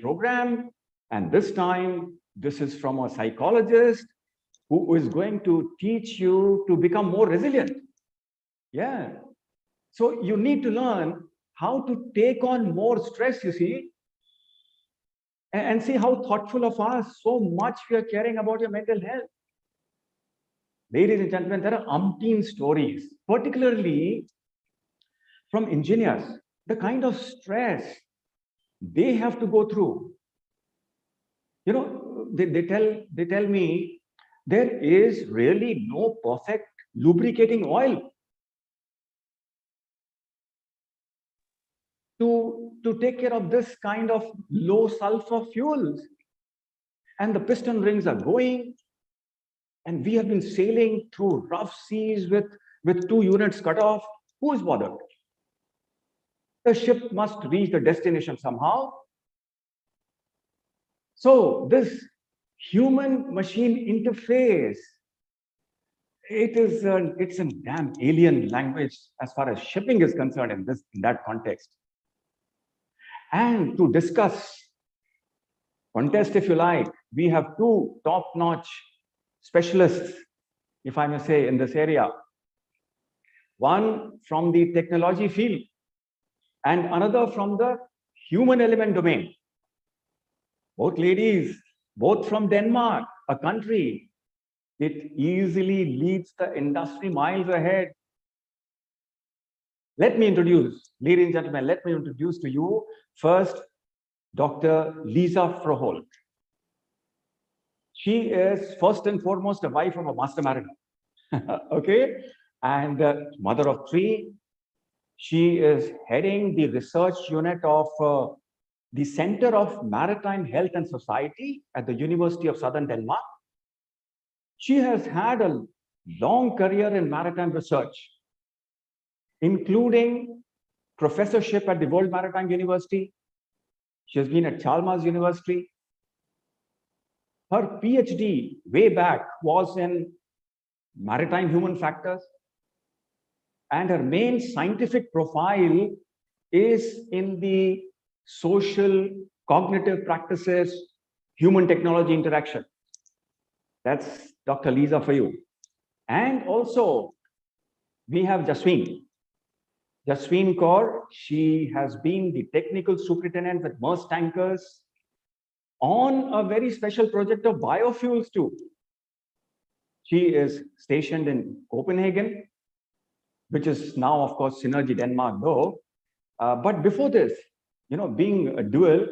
program. And this time, this is from a psychologist who is going to teach you to become more resilient. Yeah. So you need to learn how to take on more stress, you see, and see how thoughtful of us, so much we are caring about your mental health. Ladies and gentlemen, there are umpteen stories, particularly from engineers, the kind of stress they have to go through. You know, they tell me there is really no perfect lubricating oil to take care of this kind of low sulfur fuels. And the piston rings are going, and we have been sailing through rough seas with 2 units cut off. Who is bothered? The ship must reach the destination somehow. So this human-machine interface, it's a damn alien language as far as shipping is concerned in that context. And to discuss, contest if you like, we have 2 top-notch specialists, if I may say, in this area. One from the technology field and another from the human element domain. Both ladies, both from Denmark, a country it easily leads the industry miles ahead. Let me introduce, ladies and gentlemen, let me introduce to you first Dr. Lisa Froholdt. She is first and foremost a wife of a master mariner, okay, and mother of 3. She is heading the research unit of the Center of Maritime Health and Society at the University of Southern Denmark. She has had a long career in maritime research, including professorship at the World Maritime University. She has been at Chalmers University. Her PhD way back was in maritime human factors, and her main scientific profile is in the social cognitive practices, human technology interaction. That's Dr. Lisa for you. And also, we have Jasween Kaur. She has been the technical superintendent with Maersk tankers on a very special project of biofuels too. She is stationed in Copenhagen, which is now, of course, Synergy Denmark though. But before this, you know, being a dual,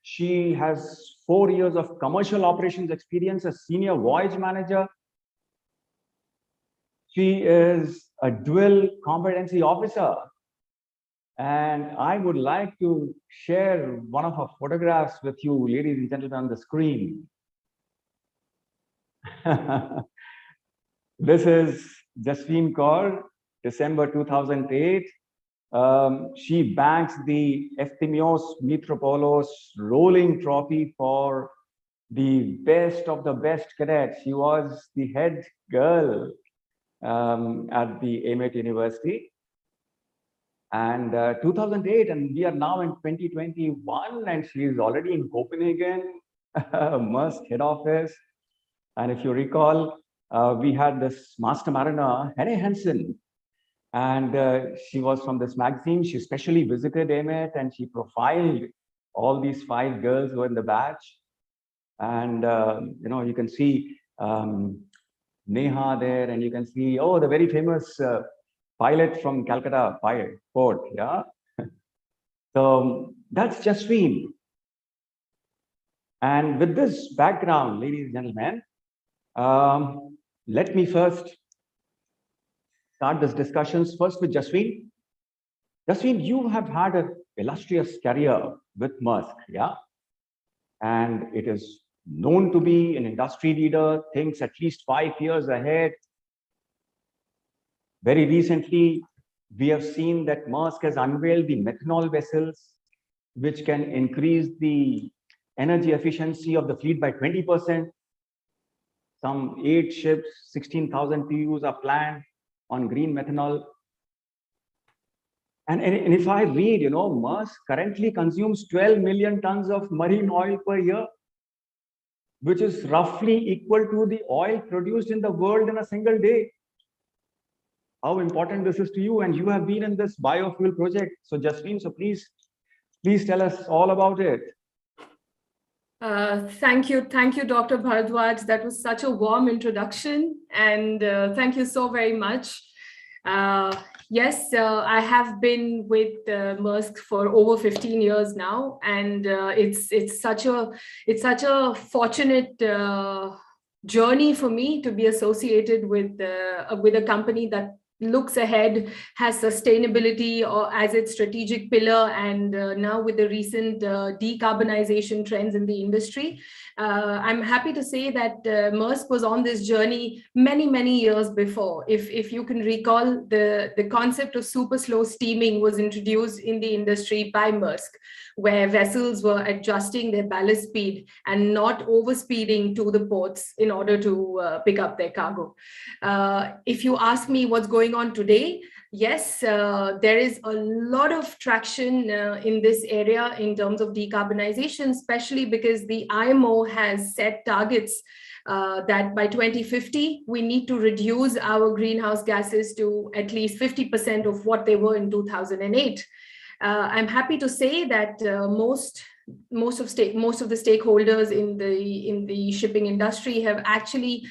she has 4 years of commercial operations experience as senior voyage manager. She is a dual competency officer. And I would like to share one of her photographs with you, ladies and gentlemen, on the screen. This is Jasween Kaur, December 2008. She bags the Efthymios Mitropoulos rolling trophy for the best of the best cadet. She was the head girl at the AMET University. And 2008, and we are now in 2021, and she is already in Copenhagen, Maersk head office. And if you recall, we had this master mariner, Henny Hansen, and she was from this magazine. She specially visited AMET and she profiled all these 5 girls who were in the batch. And you know, you can see Neha there, and you can see, oh, the very famous pilot from Calcutta port, yeah. So that's Jasween. And with this background, ladies and gentlemen, let me first start this discussions first with Jasween. Jasween, you have had an illustrious career with Maersk, yeah? And it is known to be an industry leader, thinks at least 5 years ahead. Very recently, we have seen that Maersk has unveiled the methanol vessels, which can increase the energy efficiency of the fleet by 20%. Some 8 ships, 16,000 TEUs are planned on green methanol. And if I read, Maersk currently consumes 12 million tons of marine oil per year, which is roughly equal to the oil produced in the world in a single day. How important this is to you, and you have been in this biofuel project. So Jasween, so please tell us all about it. Thank you, Dr. Bharadwaj. That was such a warm introduction, and thank you so very much. Yes, I have been with Maersk for over 15 years now, and it's such a fortunate journey for me to be associated with a company that looks ahead, has sustainability or as its strategic pillar, and now with the recent decarbonization trends in the industry, I'm happy to say that Maersk was on this journey many years before. If you can recall, the concept of super slow steaming was introduced in the industry by Maersk, where vessels were adjusting their ballast speed and not overspeeding to the ports in order to pick up their cargo. If you ask me what's going on today, yes, there is a lot of traction in this area in terms of decarbonization, especially because the IMO has set targets that by 2050, we need to reduce our greenhouse gases to at least 50% of what they were in 2008. I'm happy to say that most of the stakeholders in the shipping industry have actually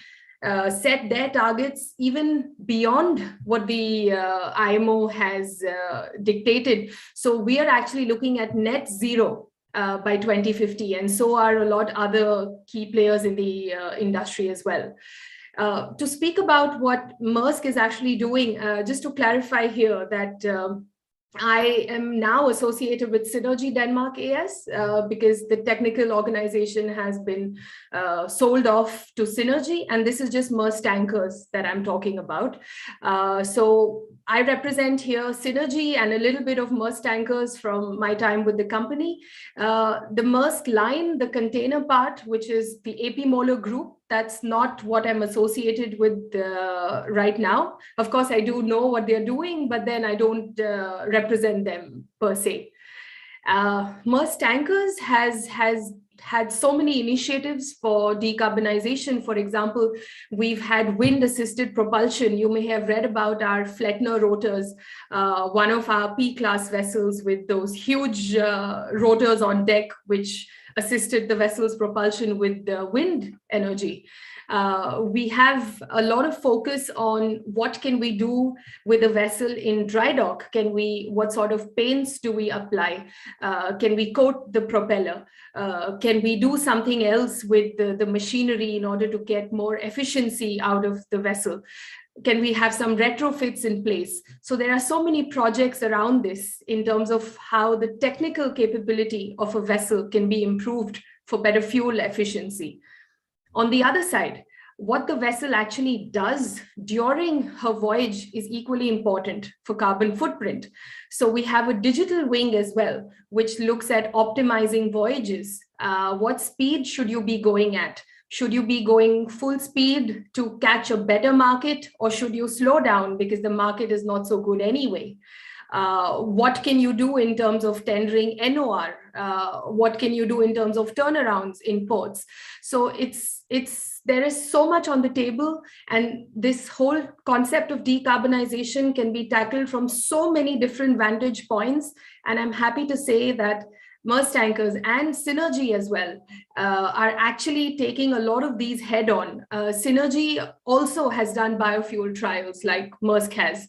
set their targets even beyond what the IMO has dictated. So we are actually looking at net zero by 2050, and so are a lot other key players in the industry as well. To speak about what Maersk is actually doing, just to clarify here that I am now associated with Synergy Denmark AS because the technical organization has been sold off to Synergy, and this is just Maersk Tankers that I'm talking about. So I represent here Synergy and a little bit of Maersk Tankers from my time with the company. The Maersk line, the container part, which is the AP Moller Group, that's not what I'm associated with right now. Of course, I do know what they're doing, but then I don't represent them per se. Maersk Tankers has had so many initiatives for decarbonization. For example, we've had wind-assisted propulsion. You may have read about our Flettner rotors, one of our P-class vessels with those huge rotors on deck, which assisted the vessel's propulsion with wind energy. We have a lot of focus on what can we do with a vessel in dry dock. What sort of paints do we apply? Can we coat the propeller? Can we do something else with the machinery in order to get more efficiency out of the vessel? Can we have some retrofits in place? So there are so many projects around this in terms of how the technical capability of a vessel can be improved for better fuel efficiency. On the other side, what the vessel actually does during her voyage is equally important for carbon footprint. So we have a digital wing as well, which looks at optimizing voyages. What speed should you be going at? Should you be going full speed to catch a better market, or should you slow down because the market is not so good anyway? What can you do in terms of tendering NOR? What can you do in terms of turnarounds in ports? So there is so much on the table, and this whole concept of decarbonization can be tackled from so many different vantage points. And I'm happy to say that Maersk Tankers and Synergy as well are actually taking a lot of these head on. Synergy also has done biofuel trials like Maersk has.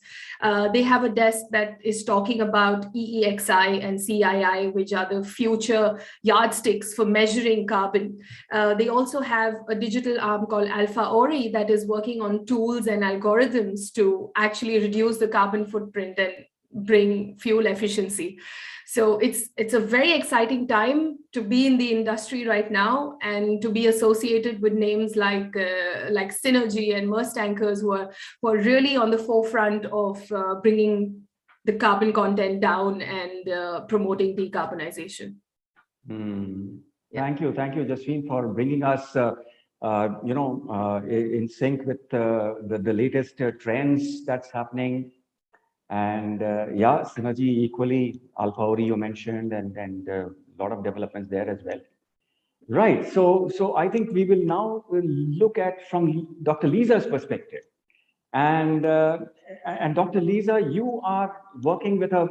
They have a desk that is talking about EEXI and CII, which are the future yardsticks for measuring carbon. They also have a digital arm called Alpha Ori that is working on tools and algorithms to actually reduce the carbon footprint and bring fuel efficiency. So it's a very exciting time to be in the industry right now, and to be associated with names like Synergy and Maersk Tankers, who are really on the forefront of bringing the carbon content down and promoting decarbonization. Thank you, Jasween, for bringing us, in sync with the latest trends that's happening. And yeah, synergy equally, Alpha Ori you mentioned, and a lot of developments there as well. Right. So I think we will now look at from Dr. Lisa's perspective. And Dr. Lisa, you are working with a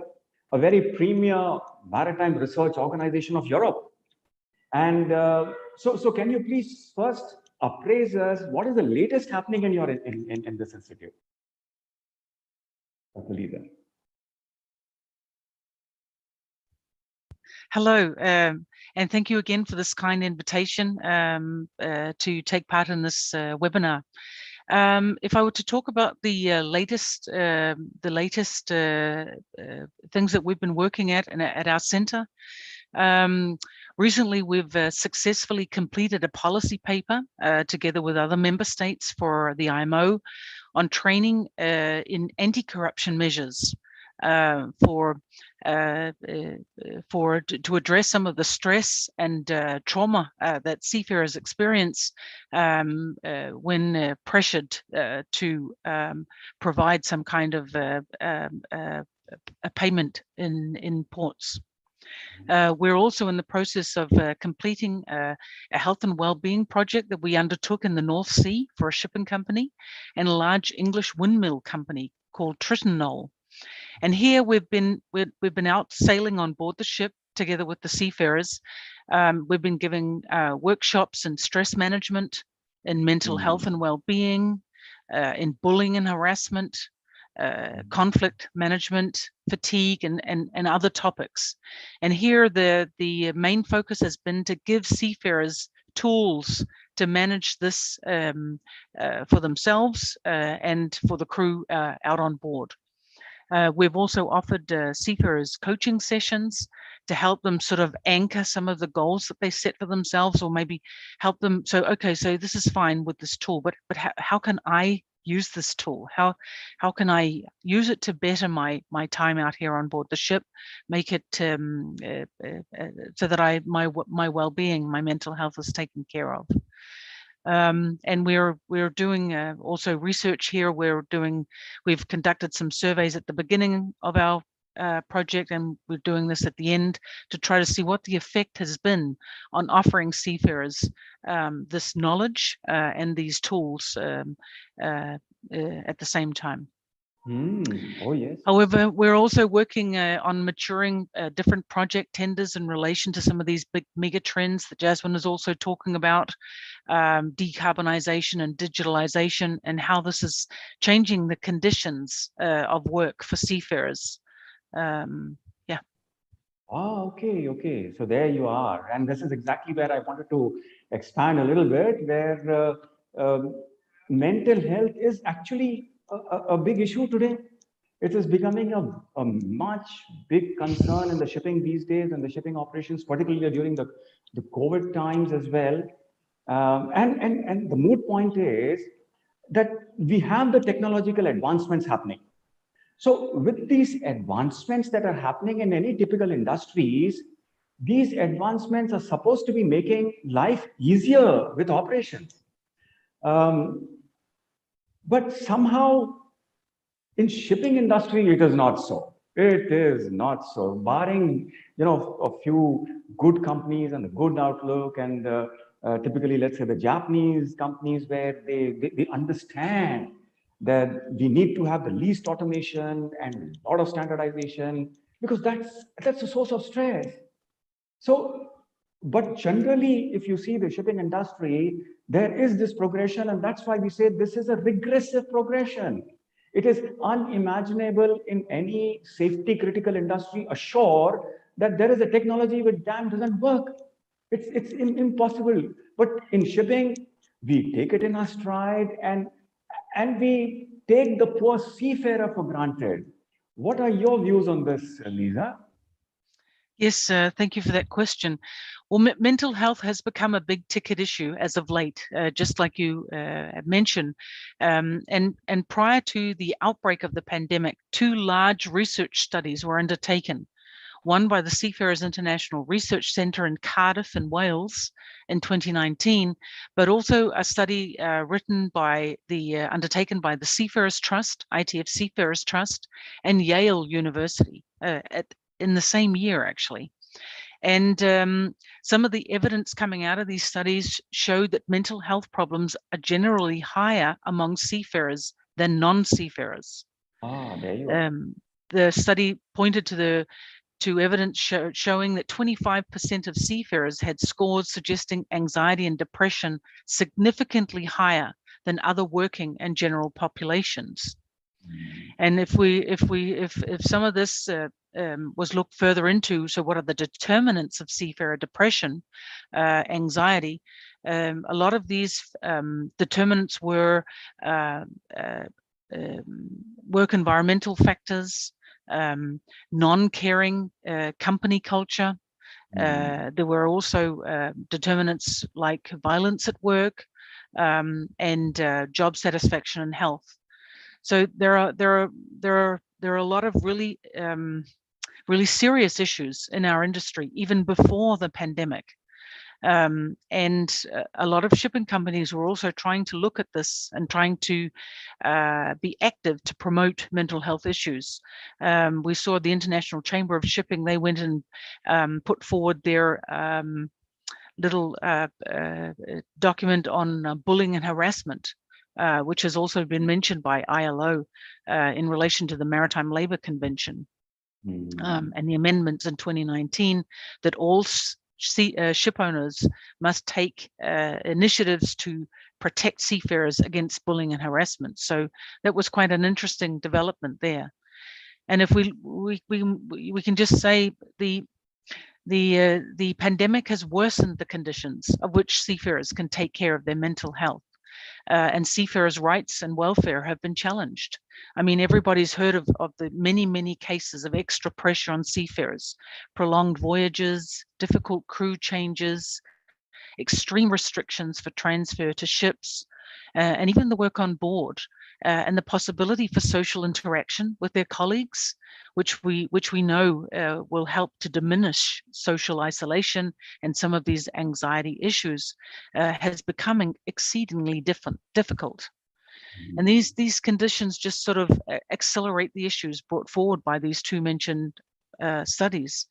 very premier maritime research organization of Europe. And so can you please first appraise us what is the latest happening in your in this institute, Dr. Lisa? Hello, and thank you again for this kind invitation to take part in this webinar. If I were to talk about the latest things that we've been working at our center, recently we've successfully completed a policy paper together with other member states for the IMO on training in anti-corruption measures to address some of the stress and trauma that seafarers experience when pressured to provide some kind of a payment in ports. We're also in the process of completing a health and well-being project that we undertook in the North Sea for a shipping company and a large English windmill company called Triton. And here we've been out sailing on board the ship together with the seafarers. We've been giving workshops in stress management, in mental health and well-being, in bullying and harassment, conflict management, fatigue, and other topics. And here the main focus has been to give seafarers tools to manage this for themselves and for the crew out on board. We've also offered seafarers coaching sessions to help them sort of anchor some of the goals that they set for themselves, or maybe help them. So, okay, so this is fine with this tool, but how can I use this tool? How can I use it to better my time out here on board the ship, make it so that my well-being, my mental health is taken care of. And we're doing also research here. We've conducted some surveys at the beginning of our project, and we're doing this at the end to try to see what the effect has been on offering seafarers this knowledge and these tools at the same time. Oh, yes. However, we're also working on maturing different project tenders in relation to some of these big mega trends that Jasween is also talking about, decarbonization and digitalization, and how this is changing the conditions of work for seafarers. Yeah. Oh, okay. So there you are. And this is exactly where I wanted to expand a little bit, where mental health is actually a big issue today. It is becoming a much big concern in the shipping these days, and the shipping operations, particularly during the COVID times as well. And the moot point is that we have the technological advancements happening. So with these advancements that are happening in any typical industries, these advancements are supposed to be making life easier with operations. But somehow in shipping industry, it is not so. It is not so. Barring, a few good companies and a good outlook, and typically, let's say the Japanese companies where they understand that we need to have the least automation and a lot of standardization, because that's a source of stress. So, but generally, if you see the shipping industry, there is this progression, and that's why we say this is a regressive progression. It is unimaginable in any safety critical industry ashore that there is a technology which damn doesn't work. It's impossible. But in shipping, we take it in our stride, and we take the poor seafarer for granted. What are your views on this, Lisa? Yes, thank you for that question. Well, mental health has become a big ticket issue as of late, just like you mentioned. And prior to the outbreak of the pandemic, 2 large research studies were undertaken. one by the Seafarers International Research Centre in Cardiff in Wales in 2019, but also a study undertaken by the Seafarers Trust, ITF Seafarers Trust, and Yale University in the same year, actually. And some of the evidence coming out of these studies showed that mental health problems are generally higher among seafarers than non-seafarers. There you go. The study pointed to evidence showing that 25% of seafarers had scores suggesting anxiety and depression significantly higher than other working and general populations. And if some of this was looked further into, so what are the determinants of seafarer depression, anxiety? A lot of these determinants were work environmental factors, non-caring company culture. There were also determinants like violence at work and job satisfaction and health. So there are a lot of really serious issues in our industry even before the pandemic. And a lot of shipping companies were also trying to look at this and trying to be active to promote mental health issues. We saw the International Chamber of Shipping, they went and put forward their little document on bullying and harassment, which has also been mentioned by ILO in relation to the Maritime Labour Convention and the amendments in 2019 that all ship owners must take initiatives to protect seafarers against bullying and harassment. So that was quite an interesting development there. And if we can just say the pandemic has worsened the conditions of which seafarers can take care of their mental health. And seafarers' rights and welfare have been challenged. I mean, everybody's heard of the many cases of extra pressure on seafarers, prolonged voyages, difficult crew changes, extreme restrictions for transfer to ships, and even the work on board, and the possibility for social interaction with their colleagues, which we know will help to diminish social isolation and some of these anxiety issues, has become exceedingly difficult. And these conditions just sort of accelerate the issues brought forward by these two mentioned studies.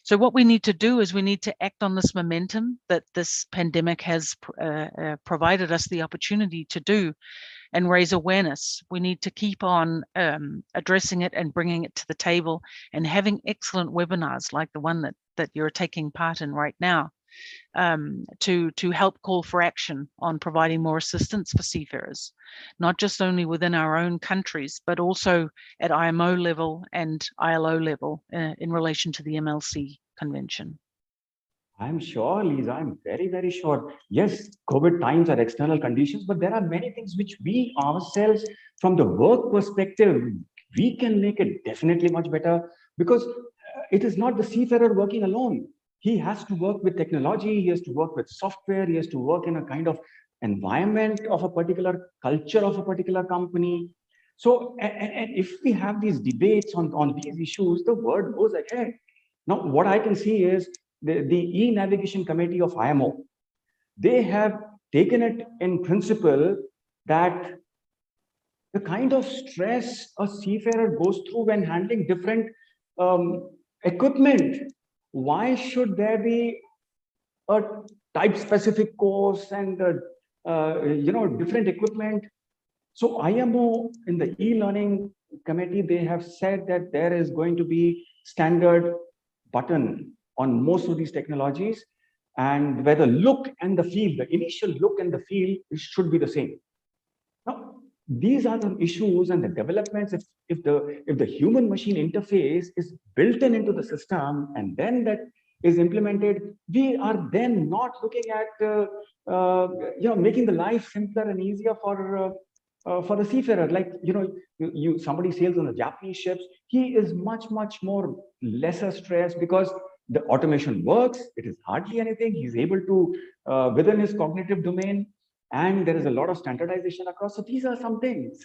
So what we need to do is we need to act on this momentum that this pandemic has provided us the opportunity to do and raise awareness. We need to keep on addressing it and bringing it to the table and having excellent webinars like the one that you're taking part in right now to help call for action on providing more assistance for seafarers, not just only within our own countries, but also at IMO level and ILO level in relation to the MLC Convention. I'm sure, Lisa, I'm very sure. Yes, COVID times are external conditions, but there are many things which we ourselves, from the work perspective, we can make it definitely much better, because it is not the seafarer working alone. He has to work with technology, he has to work with software, he has to work in a kind of environment of a particular culture of a particular company. So, and if we have these debates on these issues, the word goes ahead. Now, what I can see is the e-navigation committee of IMO, they have taken it in principle that the kind of stress a seafarer goes through when handling different equipment, why should there be a type specific course and different equipment? So IMO in the e-learning committee, they have said that there is going to be standard button on most of these technologies, and where the look and the feel, the initial look and the feel, should be the same. Now, these are the issues and the developments. If the human machine interface is built into the system and then that is implemented, we are then not looking at making the life simpler and easier for the seafarer. Like somebody sails on the Japanese ships, he is much more lesser stressed because the automation works. It is hardly anything. He's able to within his cognitive domain. And there is a lot of standardization across. So these are some things.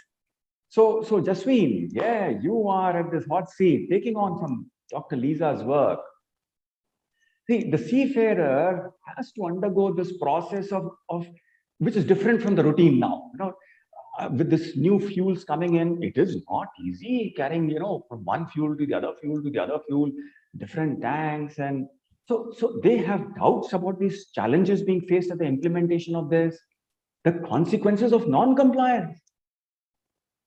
So Jasween, yeah, you are at this hot seat, taking on some Dr. Lisa's work. See, the seafarer has to undergo this process of which is different from the routine now. With this new fuels coming in, it is not easy carrying, from one fuel to the other fuel to the other fuel, different tanks. And so they have doubts about these challenges being faced at the implementation of this, the consequences of non-compliance.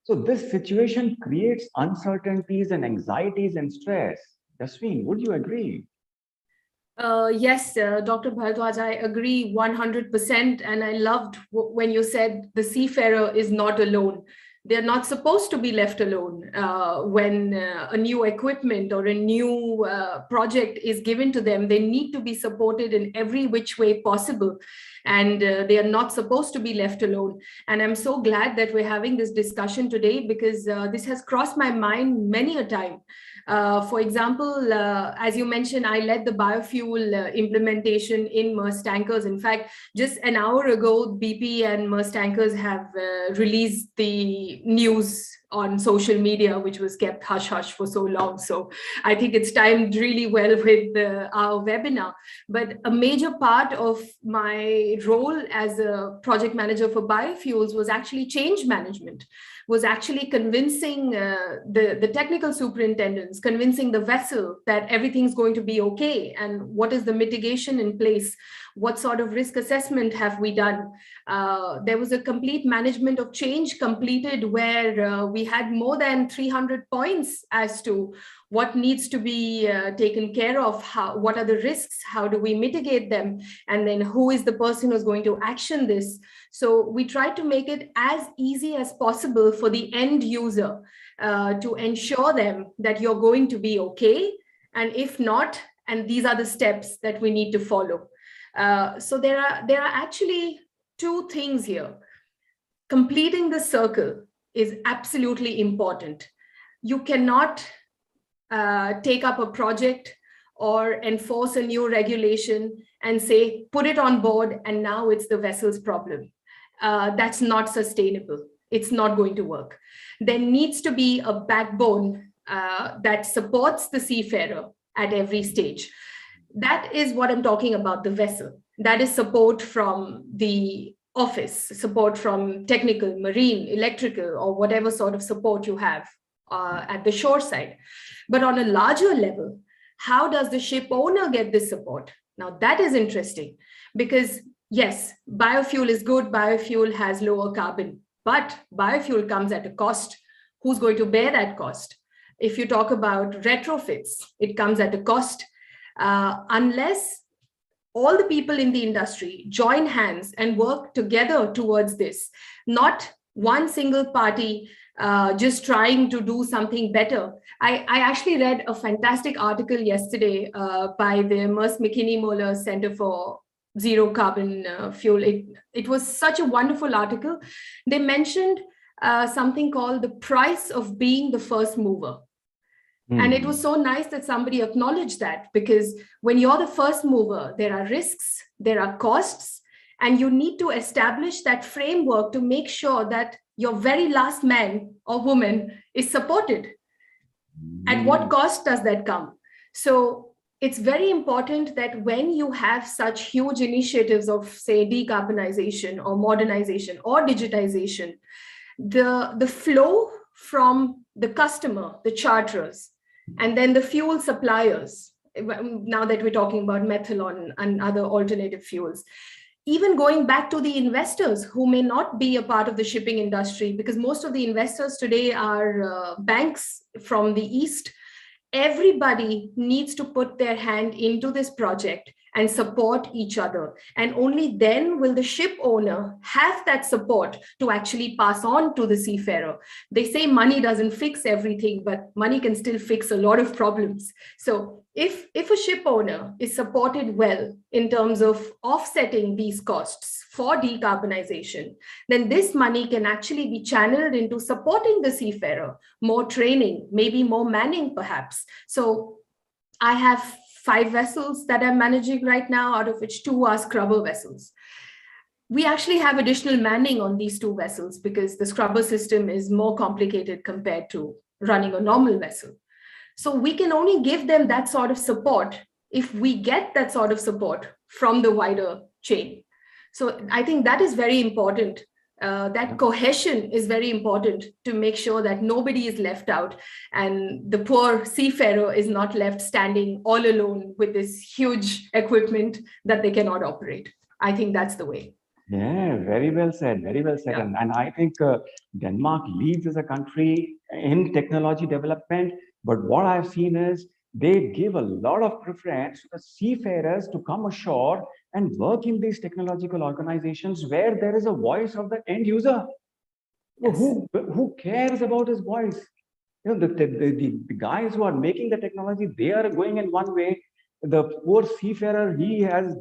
So this situation creates uncertainties and anxieties and stress. Jasween, would you agree? Yes, Dr. Bharadwaj, I agree 100%. And I loved when you said the seafarer is not alone. They're not supposed to be left alone when a new equipment or a new project is given to them. They need to be supported in every which way possible. And they are not supposed to be left alone. And I'm so glad that we're having this discussion today, because this has crossed my mind many a time. For example, as you mentioned, I led the biofuel implementation in Maersk tankers. In fact, just an hour ago, BP and Maersk tankers have released the news on social media, which was kept hush-hush for so long. So I think it's timed really well with our webinar. But a major part of my role as a project manager for biofuels was actually change management, was actually convincing the technical superintendents, convincing the vessel that everything's going to be okay, and what is the mitigation in place, what sort of risk assessment have we done. There was a complete management of change completed where we had more than 300 points as to what needs to be taken care of, what are the risks, how do we mitigate them, and then who is the person who's going to action this. So we try to make it as easy as possible for the end user to ensure them that you're going to be okay, and if not, and these are the steps that we need to follow. So there are actually two things here. Completing the circle is absolutely important. You cannot take up a project or enforce a new regulation and say, put it on board, and now it's the vessel's problem. That's not sustainable. It's not going to work. There needs to be a backbone that supports the seafarer at every stage. That is what I'm talking about, the vessel. That is support from the office, support from technical, marine, electrical, or whatever sort of support you have at the shore side. But on a larger level, how does the ship owner get this support? Now that is interesting, because yes, biofuel is good, biofuel has lower carbon, but biofuel comes at a cost. Who's going to bear that cost? If you talk about retrofits, it comes at a cost. Unless all the people in the industry join hands and work together towards this, not one single party just trying to do something better. I actually read a fantastic article yesterday by the Maersk McKinney Moller Center for Zero Carbon Fuel. It was such a wonderful article. They mentioned something called the price of being the first mover. And it was so nice that somebody acknowledged that, because when you're the first mover, there are risks, there are costs, and you need to establish that framework to make sure that your very last man or woman is supported. At what cost does that come? So it's very important that when you have such huge initiatives of, say, decarbonization or modernization or digitization, the flow from the customer, the charterers, and then the fuel suppliers, now that we're talking about methanol and other alternative fuels, even going back to the investors who may not be a part of the shipping industry, because most of the investors today are banks from the East. Everybody needs to put their hand into this project and support each other. And only then will the ship owner have that support to actually pass on to the seafarer. They say money doesn't fix everything, but money can still fix a lot of problems. So if a ship owner is supported well in terms of offsetting these costs for decarbonization, then this money can actually be channeled into supporting the seafarer, more training, maybe more manning perhaps. So I have 5 vessels that I'm managing right now, out of which 2 are scrubber vessels. We actually have additional manning on these 2 vessels because the scrubber system is more complicated compared to running a normal vessel. So we can only give them that sort of support if we get that sort of support from the wider chain. So I think that is very important. That cohesion is very important to make sure that nobody is left out and the poor seafarer is not left standing all alone with this huge equipment that they cannot operate. I think that's the way. Yeah, very well said, very well said. Yeah. And I think Denmark leads as a country in technology development. But what I've seen is they give a lot of preference to the seafarers to come ashore and work in these technological organizations where there is a voice of the end user. Yes. Who cares about his voice? You know, the guys who are making the technology, they are going in one way. The poor seafarer,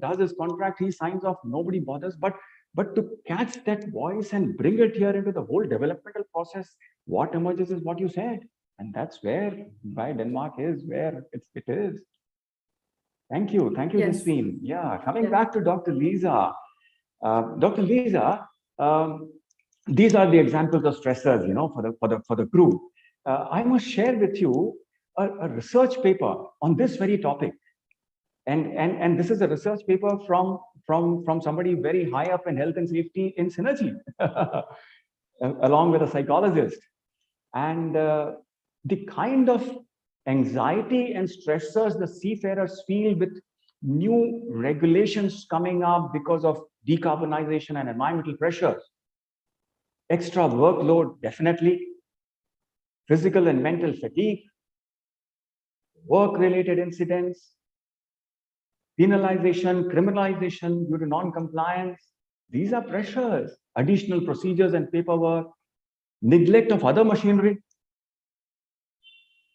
does his contract, he signs off, nobody bothers. But to catch that voice and bring it here into the whole developmental process, what emerges is what you said. And that's why Denmark is where it is. Thank you, Yes. Jasween. Yeah, coming back to Dr. Lisa. Dr. Lisa, these are the examples of stressors, you know, for the crew. I must share with you a research paper on this very topic. And this is a research paper from somebody very high up in health and safety in Synergy, along with a psychologist. And the kind of anxiety and stressors the seafarers feel with new regulations coming up because of decarbonization and environmental pressures. Extra workload, definitely. Physical and mental fatigue, work-related incidents, penalization, criminalization due to non-compliance. These are pressures, additional procedures and paperwork, neglect of other machinery,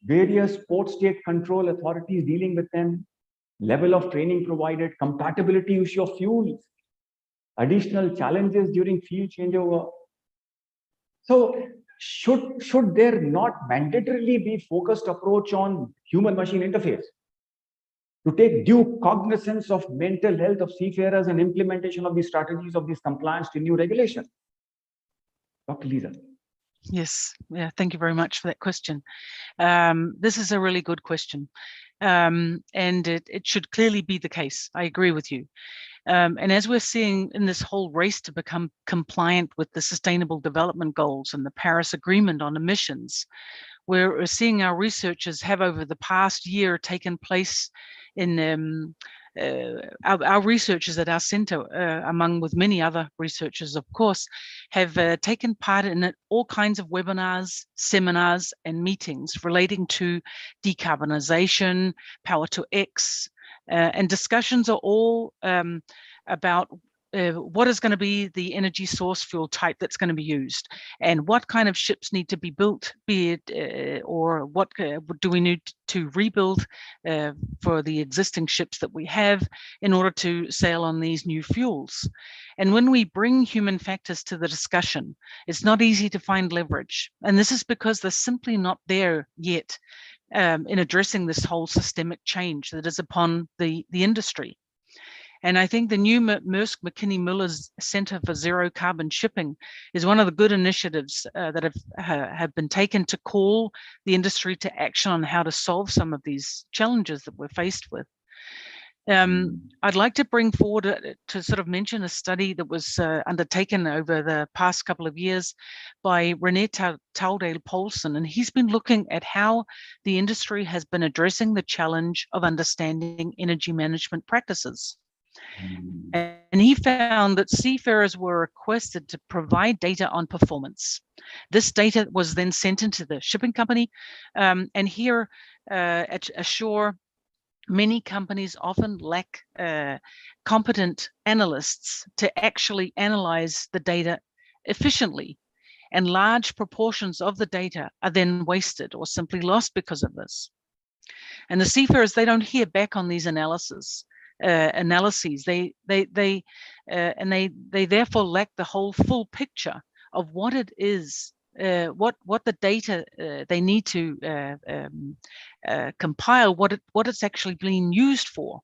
various port state control authorities dealing with them, level of training provided, compatibility issue of fuels, additional challenges during field changeover. So should there not mandatorily be focused approach on human-machine interface to take due cognizance of mental health of seafarers and implementation of these strategies of these compliance to new regulation? Dr. Lisa. Yes, yeah, thank you very much for that question. This is a really good question. And it should clearly be the case. I agree with you. And as we're seeing in this whole race to become compliant with the Sustainable Development Goals and the Paris Agreement on emissions, we're seeing our researchers have over the past year taken place in our researchers at our center, with many other researchers, of course, have taken part in all kinds of webinars, seminars, and meetings relating to decarbonization, power to X, and discussions are all about what is going to be the energy source fuel type that's going to be used, and what kind of ships need to be built, be it or what do we need to rebuild for the existing ships that we have in order to sail on these new fuels. And when we bring human factors to the discussion, it's not easy to find leverage, and this is because they're simply not there yet in addressing this whole systemic change that is upon the industry. And I think the new Maersk McKinney-Muller's Center for Zero Carbon Shipping is one of the good initiatives that have been taken to call the industry to action on how to solve some of these challenges that we're faced with. I'd like to bring forward to sort of mention a study that was undertaken over the past couple of years by René Taudale Poulsen, and he's been looking at how the industry has been addressing the challenge of understanding energy management practices. And he found that seafarers were requested to provide data on performance. This data was then sent into the shipping company, and here at ashore, many companies often lack competent analysts to actually analyze the data efficiently, and large proportions of the data are then wasted or simply lost because of this. And the seafarers, they don't hear back on these analyses. They therefore lack the whole full picture of what it is, what the data they need to compile, what it's actually being used for.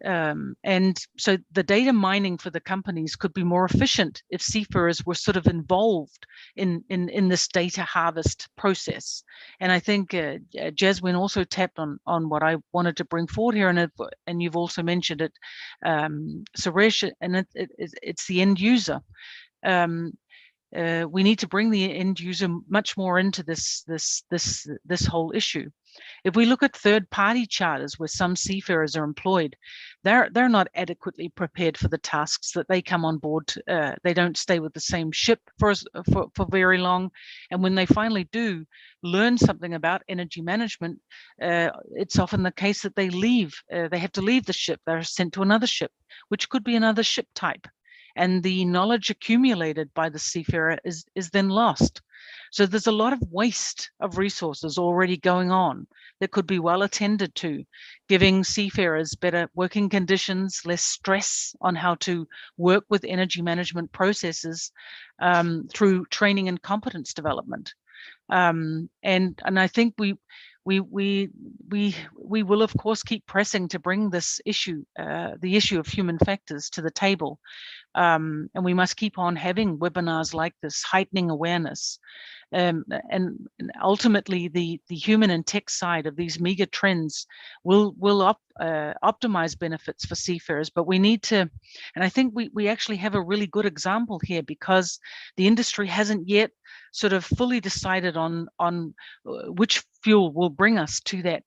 And so the data mining for the companies could be more efficient if seafarers were sort of involved in this data harvest process. And I think Jasween also tapped on what I wanted to bring forward here, and you've also mentioned it, Suresh, and it's the end user. We need to bring the end user much more into this whole issue. If we look at third-party charters where some seafarers are employed, they're not adequately prepared for the tasks that they come on board. They don't stay with the same ship for very long, and when they finally do learn something about energy management, it's often the case that they leave. They have to leave the ship. They're sent to another ship, which could be another ship type. And the knowledge accumulated by the seafarer is then lost. So there's a lot of waste of resources already going on that could be well attended to, giving seafarers better working conditions, less stress on how to work with energy management processes through training and competence development. And I think we will of course keep pressing to bring this issue, the issue of human factors, to the table. And we must keep on having webinars like this, heightening awareness. And ultimately, the human and tech side of these mega trends will optimize benefits for seafarers. But we need to, and I think we actually have a really good example here, because the industry hasn't yet sort of fully decided on which fuel will bring us to the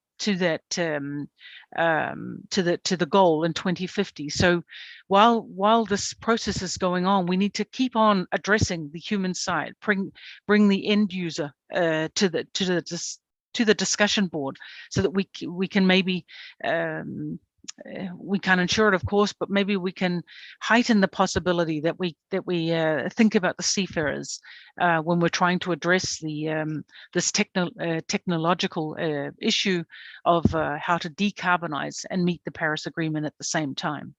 goal in 2050. So while this process is going on, we need to keep on addressing the human side, bring the end user to the discussion board, so that we can maybe we can't ensure it, of course, but maybe we can heighten the possibility that we think about the seafarers when we're trying to address this technological issue of how to decarbonize and meet the Paris Agreement at the same time.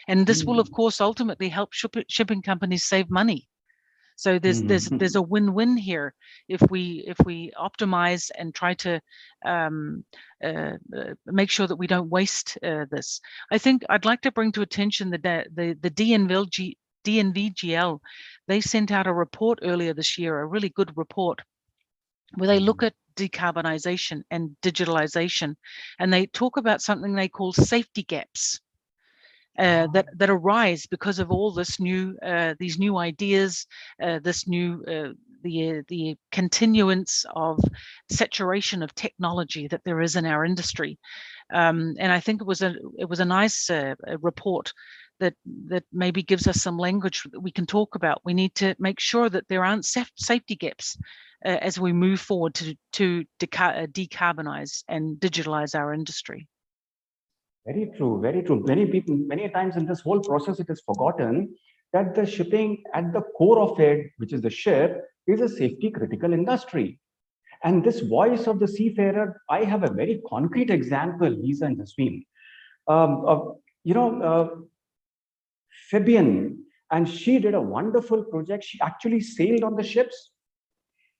And this will, of course, ultimately help shipping companies save money. So there's a win-win here if we optimize and try to make sure that we don't waste this. I think I'd like to bring to attention the DNVGL. They sent out a report earlier this year, a really good report, where they look at decarbonization and digitalization, and they talk about something they call safety gaps. That arise because of all this these new ideas, the continuance of saturation of technology that there is in our industry, and I think it was a nice report that maybe gives us some language that we can talk about. We need to make sure that there aren't safety gaps as we move forward to decarbonize and digitalize our industry. Very true, very true. Many times in this whole process, it is forgotten that the shipping at the core of it, which is the ship, is a safety critical industry. And this voice of the seafarer, I have a very concrete example, Lisa and Jasween. Fabian, and she did a wonderful project. She actually sailed on the ships,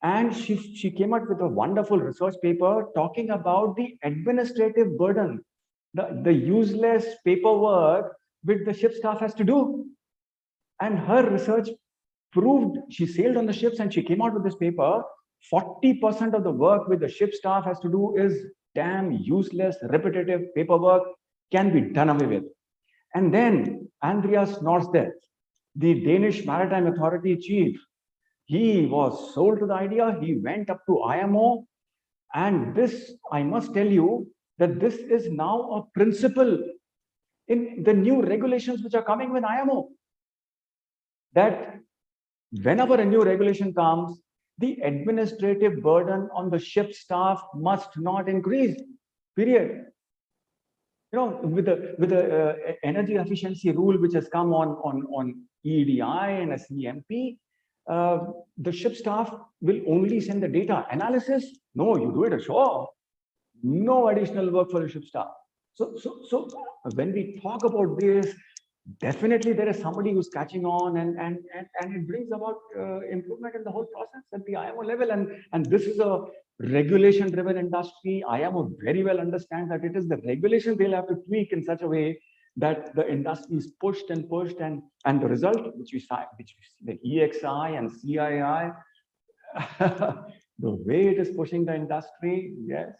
and she came out with a wonderful research paper talking about the administrative burden, the useless paperwork which the ship staff has to do. And her research proved, she sailed on the ships and she came out with this paper, 40% of the work which the ship staff has to do is damn useless, repetitive paperwork, can be done away with. And then Andreas Norsted, the Danish Maritime Authority chief, he was sold to the idea. He went up to IMO, and this, I must tell you, that this is now a principle in the new regulations which are coming with IMO, that whenever a new regulation comes, the administrative burden on the ship staff must not increase, period. You know, with the energy efficiency rule which has come on EEDI and a CMP, the ship staff will only send the data. Analysis, no, you do it ashore. No additional work for the ship staff. So when we talk about this, definitely there is somebody who's catching on, and it brings about improvement in the whole process at the IMO level. And this is a regulation-driven industry. IMO very well understands that it is the regulation they'll have to tweak in such a way that the industry is pushed and pushed, and the result, which we see, the EXI and CII, the way it is pushing the industry, yes.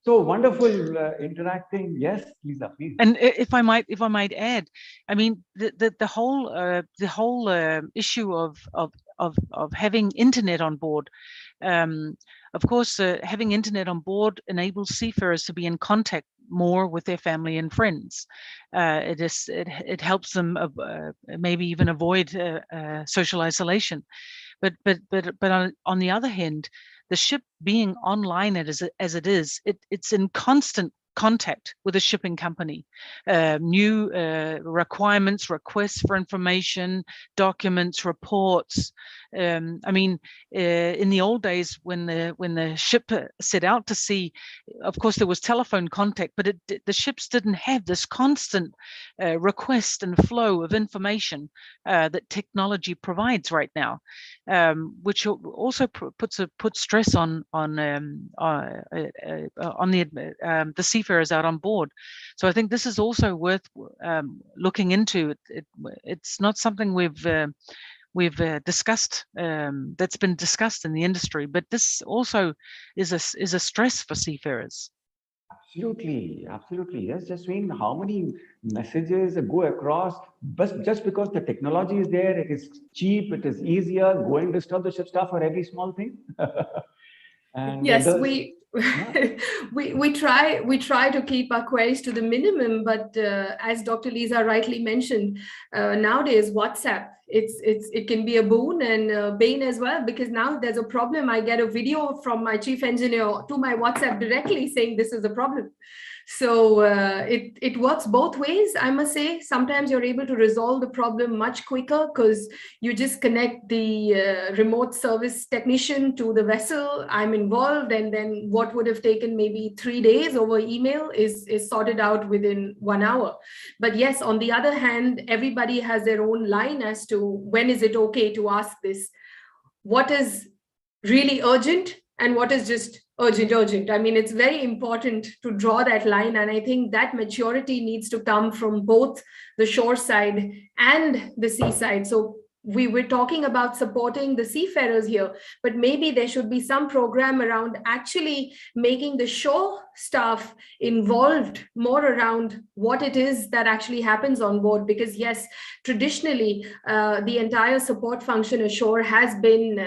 So wonderful interacting. Yes, Lisa, please. And if I might add, I mean, the whole issue of having internet on board. Of course, having internet on board enables seafarers to be in contact more with their family and friends. It helps them maybe even avoid social isolation. But on the other hand, the ship being online as it is, it's in constant contact with a shipping company, new requirements, requests for information, documents, reports. I mean, in the old days when the ship set out to sea, of course there was telephone contact, but the ships didn't have this constant request and flow of information that technology provides right now, which also puts stress on the seafarers out on board. So I think this is also worth looking into. It's not something we've discussed, that's been discussed in the industry, but this also is a stress for seafarers. Absolutely, absolutely. Yes, Jasween, how many messages go across, but just because the technology is there, it is cheap, it is easier, go and disturb the ship staff for every small thing. And yes, we try to keep our queries to the minimum, but as Dr. Lisa rightly mentioned, nowadays WhatsApp, it can be a boon and a bane as well, because now there's a problem, I get a video from my chief engineer to my WhatsApp directly saying this is a problem. So it works both ways, I must say. Sometimes you're able to resolve the problem much quicker because you just connect the remote service technician to the vessel, I'm involved, and then what would have taken maybe 3 days over email is sorted out within 1 hour. But yes, on the other hand, everybody has their own line as to when is it okay to ask this. What is really urgent and what is just urgent. I mean, it's very important to draw that line. And I think that maturity needs to come from both the shore side and the sea side. So we were talking about supporting the seafarers here, but maybe there should be some program around actually making the shore staff involved more around what it is that actually happens on board. Because yes, traditionally, the entire support function ashore has been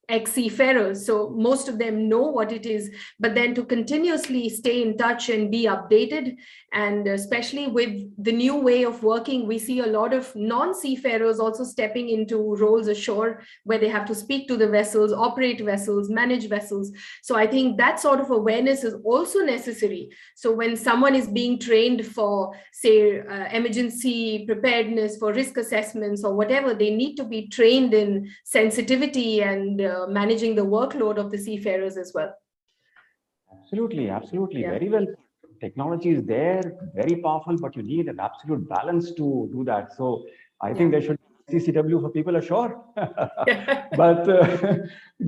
ex-seafarers, so most of them know what it is, but then to continuously stay in touch and be updated, and especially with the new way of working, we see a lot of non-seafarers also stepping into roles ashore where they have to speak to the vessels, operate vessels, manage vessels. So I think that sort of awareness is also necessary. So when someone is being trained for, say, emergency preparedness, for risk assessments or whatever, they need to be trained in sensitivity and managing the workload of the seafarers as well. Absolutely, absolutely. Yeah. Very well. Technology is there, very powerful, but you need an absolute balance to do that. So I think there should be CCW for people ashore. But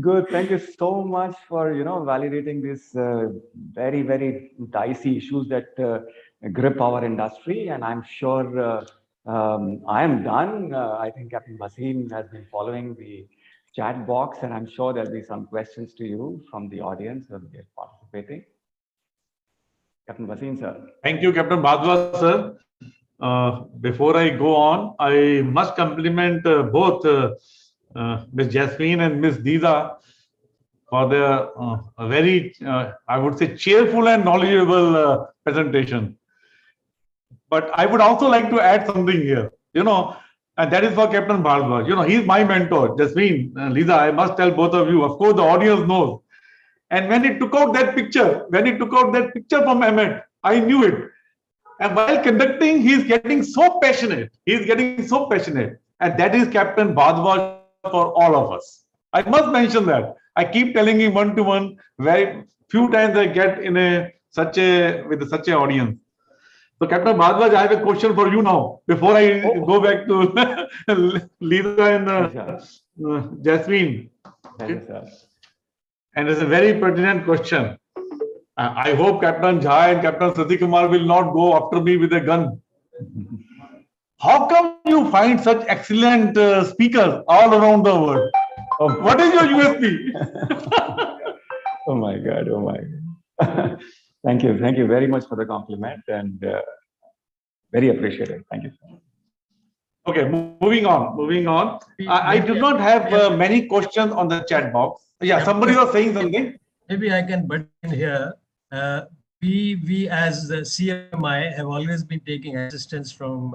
good. Thank you so much for validating these very, very dicey issues that grip our industry. And I'm sure I am done. I think Captain Bhasin has been following the chat box, and I'm sure there'll be some questions to you from the audience who are participating. Captain Bhasin, sir. Thank you, Captain Bhardwaj, sir. Before I go on, I must compliment both Ms. Jasween and Ms. Lisa for their very, I would say, cheerful and knowledgeable presentation. But I would also like to add something here, and that is for Captain Bhardwaj. He's my mentor, Jasween, Lisa. I must tell both of you. Of course, the audience knows. And when he took out that picture, from Emmet, I knew it. And while conducting, he's getting so passionate. And that is Captain Bhardwaj for all of us. I must mention that. I keep telling him one-to-one. Very few times I get in such an audience. So, Captain Bhardwaj, I have a question for you now. Before I go back to Lisa and Jasween. Thank you, sir. And it's a very pertinent question. I hope Captain Jha and Captain Satikumar will not go after me with a gun. How come you find such excellent speakers all around the world? What is your USP? Oh my God, oh my God. Thank you very much for the compliment, and very appreciated. Thank you. Okay, moving on. I do not have many questions on the chat box. Yeah, somebody was saying something. Maybe I can butt in here. We as the CMI have always been taking assistance from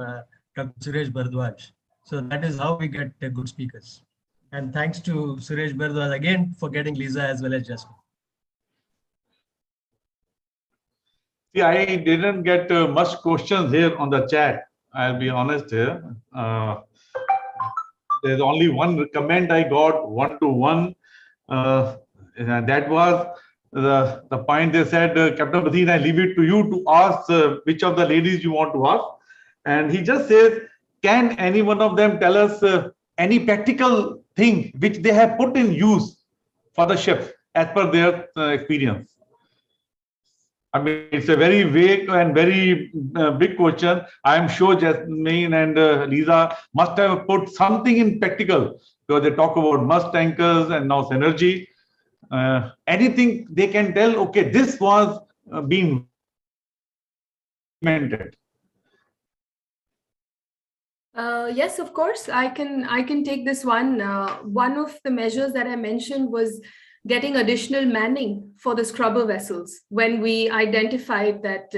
Dr. Suresh Bharadwaj. So that is how we get good speakers. And thanks to Suresh Bharadwaj again for getting Lisa as well as Jasween. See, I didn't get much questions here on the chat. I'll be honest here. There's only one comment I got, 1-to-1. That was the point they said, Captain Basin, I leave it to you to ask which of the ladies you want to ask. And he just says, can any one of them tell us any practical thing which they have put in use for the ships as per their experience? I mean, it's a very vague and very big question. I'm sure Jasween and Lisa must have put something in practical, because they talk about Maersk tankers and now synergy. Anything they can tell, okay, this was being implemented. Yes, of course, I can take this one. One of the measures that I mentioned was getting additional manning for the scrubber vessels when we identified that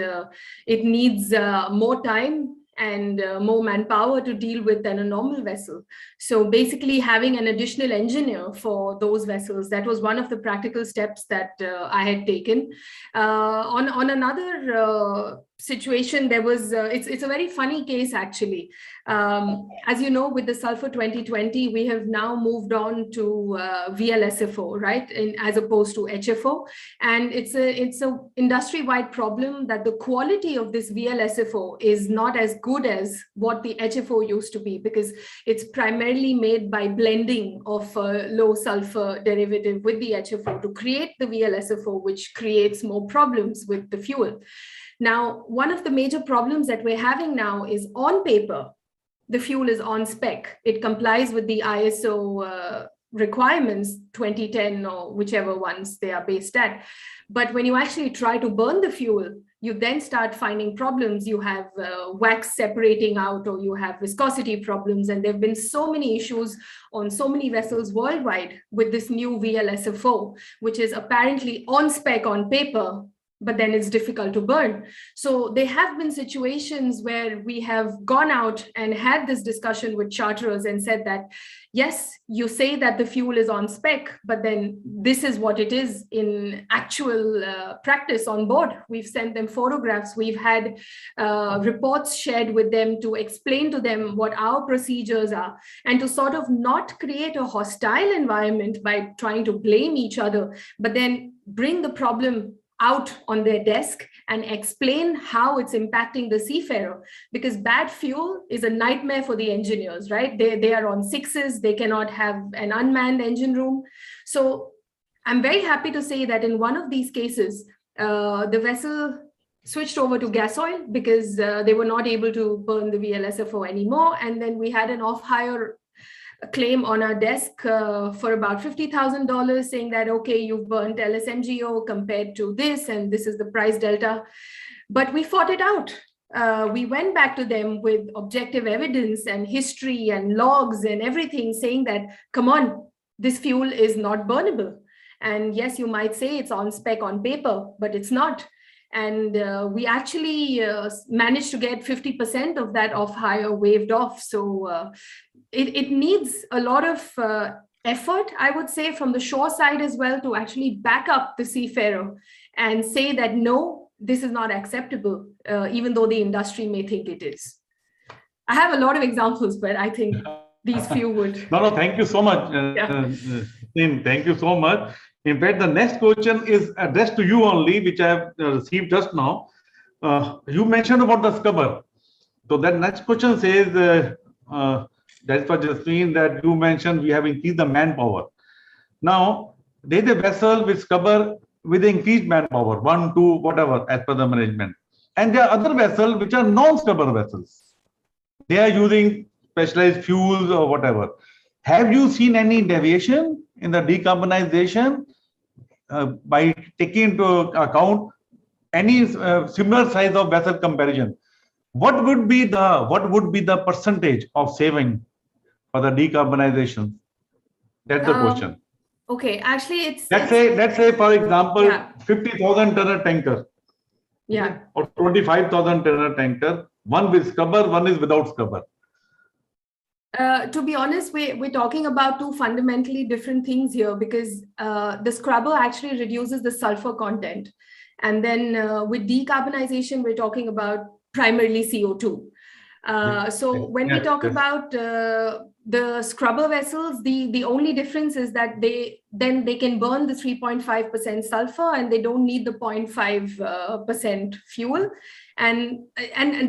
it needs more time and more manpower to deal with than a normal vessel. So basically having an additional engineer for those vessels, that was one of the practical steps that I had taken. On another situation, there was, it's a very funny case actually. As you know, with the Sulphur 2020, we have now moved on to VLSFO, right? As opposed to HFO. And it's a industry-wide problem that the quality of this VLSFO is not as good as what the HFO used to be, because it's primarily made by blending of low sulfur derivative with the HFO to create the VLSFO, which creates more problems with the fuel. Now, one of the major problems that we're having now is, on paper, the fuel is on spec. It complies with the ISO requirements, 2010 or whichever ones they are based at. But when you actually try to burn the fuel, you then start finding problems. You have wax separating out, or you have viscosity problems. And there have been so many issues on so many vessels worldwide with this new VLSFO, which is apparently on spec on paper, but then it's difficult to burn. So there have been situations where we have gone out and had this discussion with charterers and said that, yes, you say that the fuel is on spec, but then this is what it is in actual practice on board. We've sent them photographs. We've had reports shared with them to explain to them what our procedures are, and to sort of not create a hostile environment by trying to blame each other, but then bring the problem out on their desk and explain how it's impacting the seafarer, because bad fuel is a nightmare for the engineers, right? They are on sixes, they cannot have an unmanned engine room. So I'm very happy to say that in one of these cases, the vessel switched over to gas oil because they were not able to burn the VLSFO anymore. And then we had an off-hire claim on our desk for about $50,000, saying that, okay, you've burnt LSMGO compared to this, and this is the price delta. But we fought it out. We went back to them with objective evidence and history and logs and everything, saying that, come on, this fuel is not burnable. And yes, you might say it's on spec on paper, but it's not. And we actually managed to get 50% of that off-hire waived off. So it needs a lot of effort, I would say, from the shore side as well, to actually back up the seafarer and say that, no, this is not acceptable, even though the industry may think it is. I have a lot of examples, but I think these few would. No, thank you so much. Thank you so much. In fact, the next question is addressed to you only, which I have received just now. You mentioned about the scrubber. So that next question says, that's what Jasween, that you mentioned we have increased the manpower. Now, there's a vessel with scrubber with increased manpower, 1, 2, whatever, as per the management. And there are other vessels which are non-scrubber vessels. They are using specialized fuels or whatever. Have you seen any deviation in the decarbonization by taking into account any similar size of vessel comparison? What would be the percentage of saving for the decarbonization? That's the question. Okay, actually, let's say for example, yeah. 50,000 tonner tanker. Yeah. Or 25,000 tonner tanker. One with scrubber, one is without scrubber. To be honest, we're talking about two fundamentally different things here, because the scrubber actually reduces the sulfur content. And then with decarbonization, we're talking about primarily CO2. So when we talk about the scrubber vessels, the only difference is that they can burn the 3.5% sulfur and they don't need the 0.5% fuel. And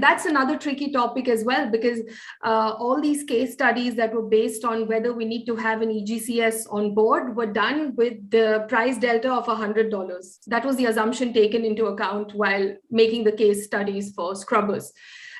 that's another tricky topic as well, because all these case studies that were based on whether we need to have an EGCS on board were done with the price delta of $100. That was the assumption taken into account while making the case studies for scrubbers.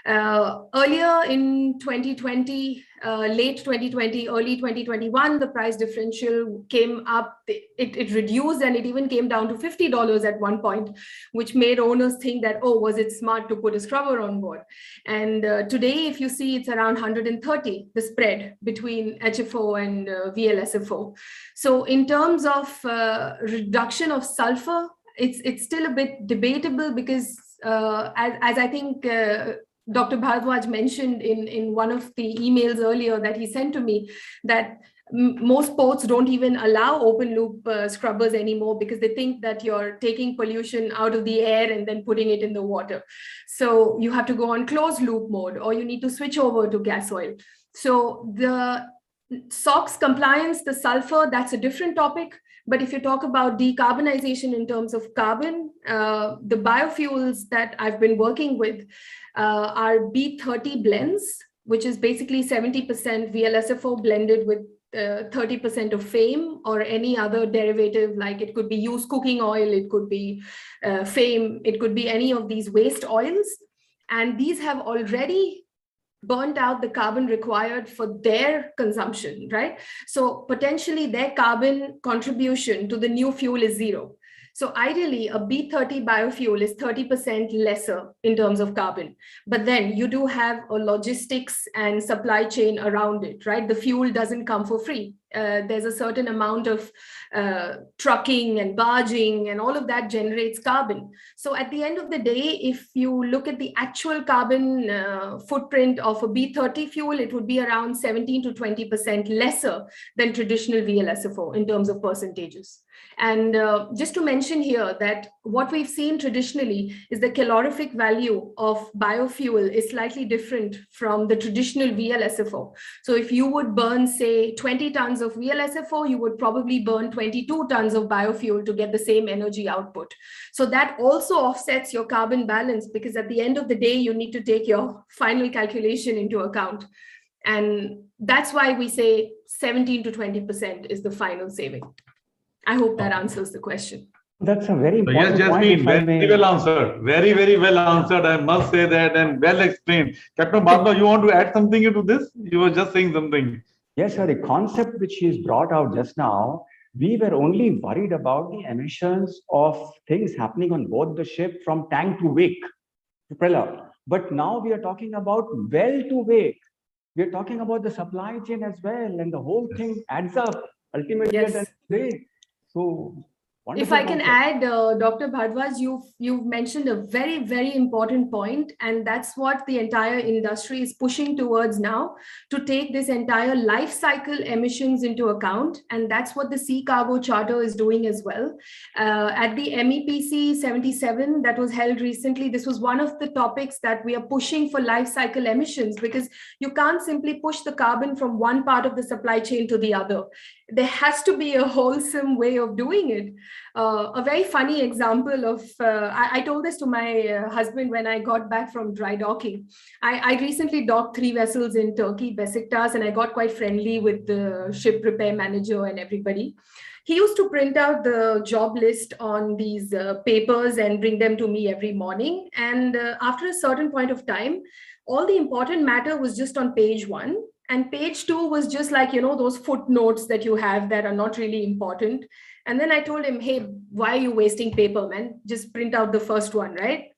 Earlier in 2020, late 2020, early 2021, the price differential came up, it reduced, and it even came down to $50 at one point, which made owners think that, oh, was it smart to put a scrubber on board? And today, if you see, it's around 130, the spread between HFO and VLSFO. So in terms of reduction of sulfur, it's still a bit debatable, because as I think Dr. Bharadwaj mentioned in one of the emails earlier that he sent to me, that most ports don't even allow open loop scrubbers anymore, because they think that you're taking pollution out of the air and then putting it in the water. So you have to go on closed loop mode, or you need to switch over to gas oil. So the SOx compliance, the sulfur, that's a different topic. But if you talk about decarbonization in terms of carbon, the biofuels that I've been working with are B30 blends, which is basically 70% VLSFO blended with 30% of FAME or any other derivative, like it could be used cooking oil, it could be FAME, it could be any of these waste oils. And these have already burnt out the carbon required for their consumption, right? So potentially their carbon contribution to the new fuel is zero. So ideally, a B30 biofuel is 30% lesser in terms of carbon. But then you do have a logistics and supply chain around it, right? The fuel doesn't come for free. There's a certain amount of trucking and barging, and all of that generates carbon. So at the end of the day, if you look at the actual carbon footprint of a B30 fuel, it would be around 17 to 20% lesser than traditional VLSFO in terms of percentages. And just to mention here that what we've seen traditionally is the calorific value of biofuel is slightly different from the traditional VLSFO. So if you would burn, say, 20 tons of VLSFO, you would probably burn 22 tons of biofuel to get the same energy output. So that also offsets your carbon balance, because at the end of the day, you need to take your final calculation into account. And that's why we say 17 to 20% is the final saving. I hope that answers the question. That's a very important yes, Jasween, very well answered. Very, very well answered. I must say that, and well explained. Captain Bhargava, you want to add something into this? You were just saying something. Yes, sir. The concept which he's brought out just now, we were only worried about the emissions of things happening on board the ship from tank to wake, propeller. But now we are talking about well to wake. We are talking about the supply chain as well, and the whole thing adds up ultimately at the end of the day. So, if I can add, Dr. Bharadwaj, you've mentioned a very, very important point, and that's what the entire industry is pushing towards now, to take this entire life cycle emissions into account, and that's what the Sea Cargo Charter is doing as well. At the MEPC 77 that was held recently, this was one of the topics that we are pushing for life cycle emissions, because you can't simply push the carbon from one part of the supply chain to the other. There has to be a wholesome way of doing it. A very funny example of, I told this to my husband when I got back from dry docking. I recently docked 3 vessels in Turkey, Besiktas, and I got quite friendly with the ship repair manager and everybody. He used to print out the job list on these papers and bring them to me every morning. And after a certain point of time, all the important matter was just on page 1. And page 2 was just like, those footnotes that you have that are not really important. And then I told him, hey, why are you wasting paper, man? Just print out the first one, right?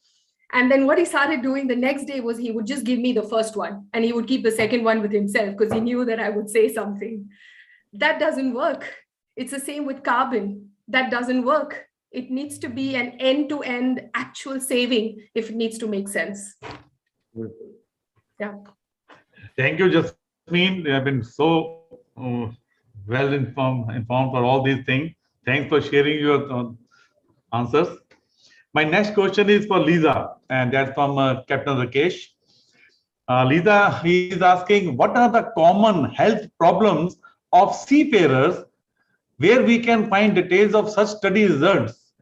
And then what he started doing the next day was he would just give me the first one and he would keep the second one with himself because he knew that I would say something. That doesn't work. It's the same with carbon. That doesn't work. It needs to be an end-to-end actual saving if it needs to make sense. Yeah. Thank you, Jasween. You have been so well informed for all these things. Thanks for sharing your answers. My next question is for Lisa, and that's from Captain Rakesh. Lisa, he is asking, what are the common health problems of seafarers where we can find details of such study results?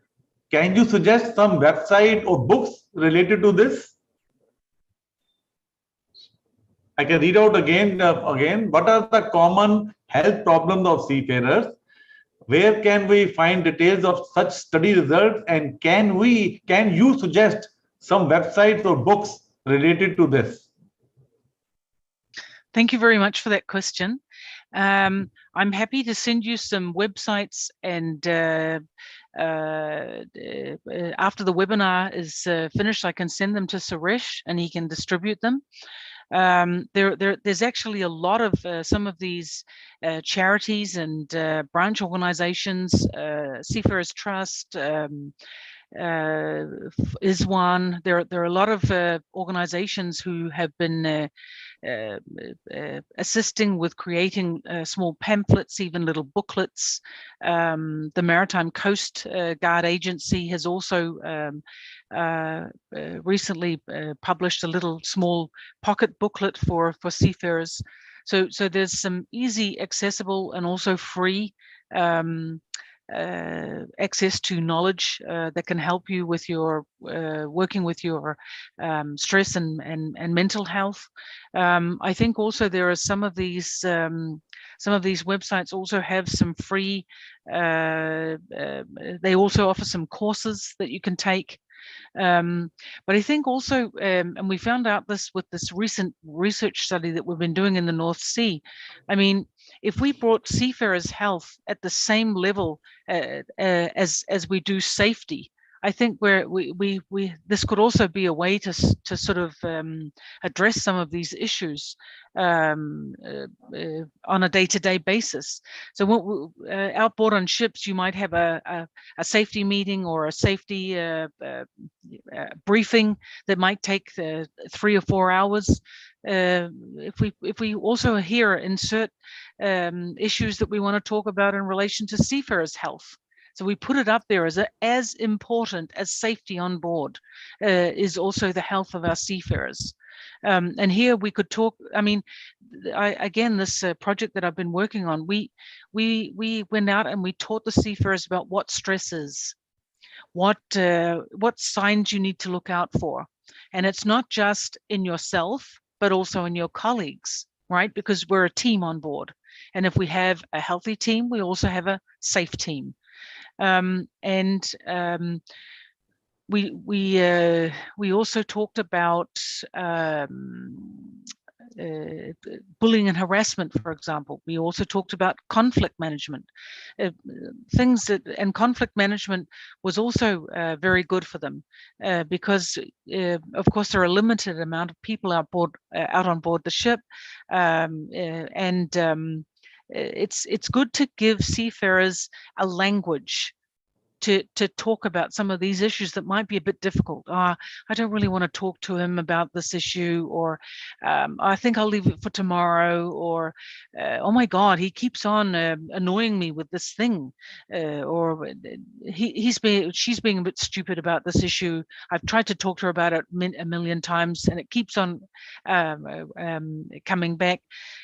Can you suggest some website or books related to this? I can read out again. What are the common health problems of seafarers? Where can we find details of such study results? And can you suggest some websites or books related to this? Thank you very much for that question. I'm happy to send you some websites, and after the webinar is finished, I can send them to Suresh and he can distribute them. There's actually a lot of some of these charities and branch organizations, Seafarers Trust, is one. There are a lot of organizations who have been assisting with creating small pamphlets, even little booklets. The Maritime Coast Guard Agency has also recently published a little small pocket booklet for seafarers. So there's some easy, accessible, and also free access to knowledge that can help you with your working with your stress and mental health. I think also there are some of these websites also have some free. They also offer some courses that you can take. But I think also, and we found out this with this recent research study that we've been doing in the North Sea. I mean, if we brought seafarers' health at the same level as we do safety, I think this could also be a way to sort of address some of these issues on a day-to-day basis. So outboard on ships, you might have a safety meeting or a safety briefing that might take 3 or 4 hours. If we also here insert issues that we want to talk about in relation to seafarers' health. So we put it up there as important as safety on board is also the health of our seafarers. And here we could talk. I mean, again, this project that I've been working on, we went out and we taught the seafarers about what stress is, what signs you need to look out for, and it's not just in yourself, but also in your colleagues, right? Because we're a team on board, and if we have a healthy team, we also have a safe team. We also talked about bullying and harassment, for example. We also talked about conflict management, and conflict management was also very good for them because, of course, there are a limited amount of people out on board the ship, it's good to give seafarers a language to talk about some of these issues that might be a bit difficult. I don't really want to talk to him about this issue, or I think I'll leave it for tomorrow, or oh my God, he keeps on annoying me with this thing, or she's being a bit stupid about this issue. I've tried to talk to her about it a million times, and it keeps on coming back.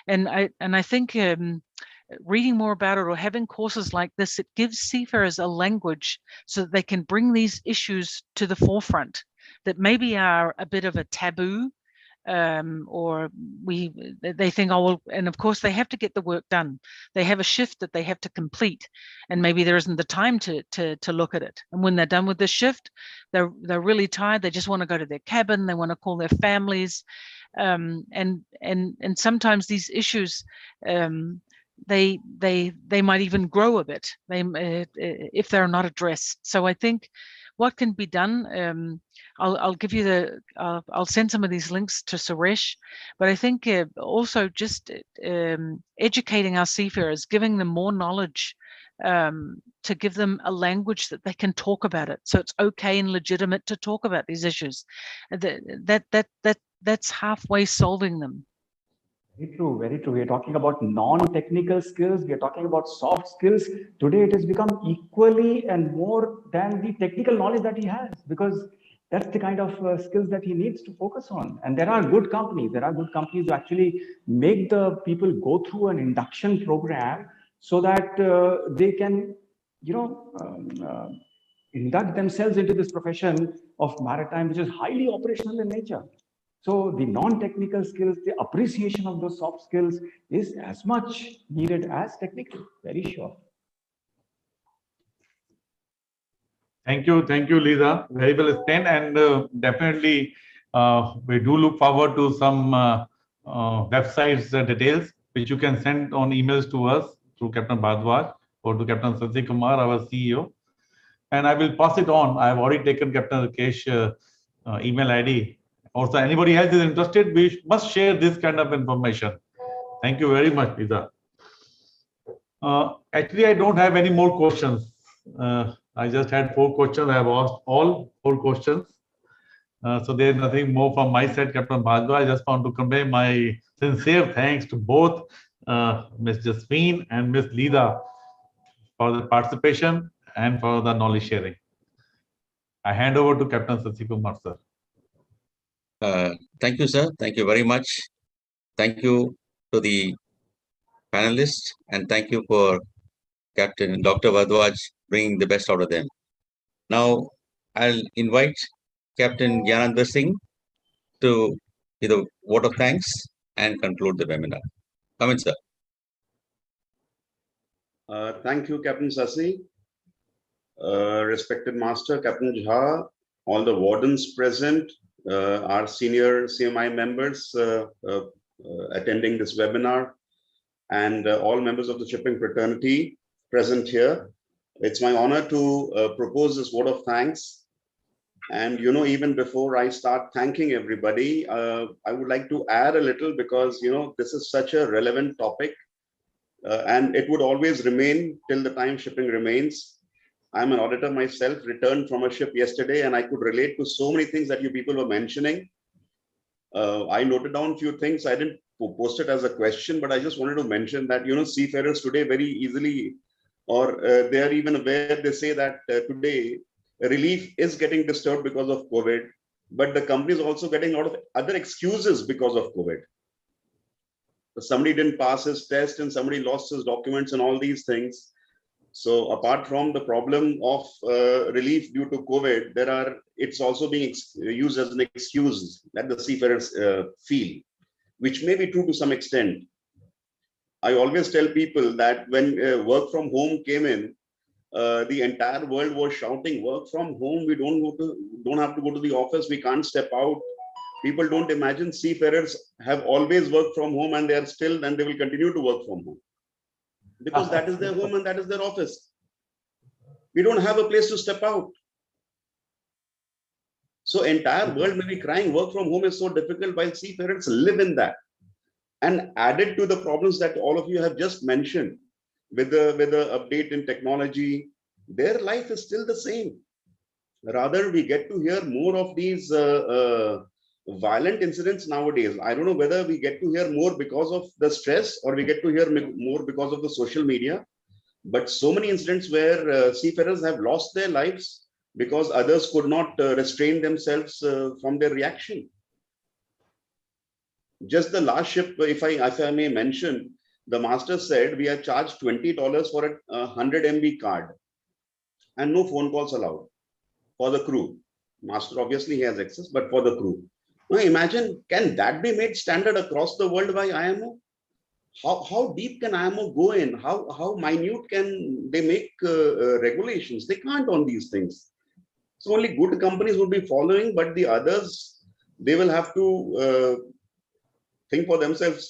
And I think reading more about it or having courses like this, it gives seafarers a language so that they can bring these issues to the forefront that maybe are a bit of a taboo, or they think, oh, well, and of course they have to get the work done. They have a shift that they have to complete, and maybe there isn't the time to look at it. And when they're done with this shift, they're really tired. They just want to go to their cabin. They want to call their families, and sometimes these issues, they might even grow a bit. If they're not addressed. So I think what can be done. I'll give you I'll send some of these links to Suresh, but I think also just educating our seafarers, giving them more knowledge, to give them a language that they can talk about it. So it's okay and legitimate to talk about these issues. That's halfway solving them. Very true, very true. We are talking about non-technical skills. We are talking about soft skills. Today, it has become equally and more than the technical knowledge that he has, because that's the kind of skills that he needs to focus on. And there are good companies. There are good companies who actually make the people go through an induction program so that they can, induct themselves into this profession of maritime, which is highly operational in nature. So the non-technical skills, the appreciation of those soft skills is as much needed as technical, very sure. Thank you, Lisa. Very well explained, and definitely we do look forward to some websites details which you can send on emails to us through Captain Bhardwaj or to Captain Sasi Kumar, our CEO, and I will pass it on. I have already taken Captain Rakesh email ID. Also, anybody else is interested, we must share this kind of information. Thank you very much, Lisa. Actually, I don't have any more questions. I just had 4 questions. I have asked all 4 questions. So there's nothing more from my side, Captain Bhardwaj. I just want to convey my sincere thanks to both Ms. Jasween and Ms. Lisa for the participation and for the knowledge sharing. I hand over to Captain Sasi Kumar, sir. Thank you, sir. Thank you very much. Thank you to the panelists, and thank you for Captain Dr. Bhardwaj bringing the best out of them. Now, I'll invite Captain Gyanendra Singh to give a vote of thanks and conclude the webinar. Come in, sir. Thank you, Captain Sasi. Respected Master, Captain Jha, all the wardens present, our senior CMI members attending this webinar, and all members of the shipping fraternity present here. It's my honor to propose this vote of thanks. And even before I start thanking everybody, I would like to add a little, because this is such a relevant topic, and it would always remain till the time shipping remains. I'm an auditor myself, returned from a ship yesterday, and I could relate to so many things that you people were mentioning. I noted down a few things. I didn't post it as a question, but I just wanted to mention that, seafarers today very easily, or they are even aware, they say that today relief is getting disturbed because of COVID, but the company is also getting a lot of other excuses because of COVID. Somebody didn't pass his test and somebody lost his documents and all these things. So apart from the problem of relief due to COVID, it's also being used as an excuse that the seafarers feel, which may be true to some extent. I always tell people that when work from home came in, the entire world was shouting, work from home, we don't have to go to the office, we can't step out. People don't imagine seafarers have always worked from home, and they will continue to work from home. Because that is their home and that is their office. We don't have a place to step out. So entire world may be crying, work from home is so difficult, while seafarers live in that. And added to the problems that all of you have just mentioned, with the update in technology, their life is still the same. Rather, we get to hear more of these violent incidents nowadays. I don't know whether we get to hear more because of the stress or we get to hear more because of the social media, but so many incidents where seafarers have lost their lives because others could not restrain themselves from their reaction. Just the last ship, if I may mention, the master said we are charged $20 for a 100 MB card and no phone calls allowed for the crew. Master, obviously he has access, but for the crew. Now imagine, can that be made standard across the world by IMO? How deep can IMO go in? How minute can they make regulations? They can't on these things. So only good companies would be following, but the others, they will have to think for themselves.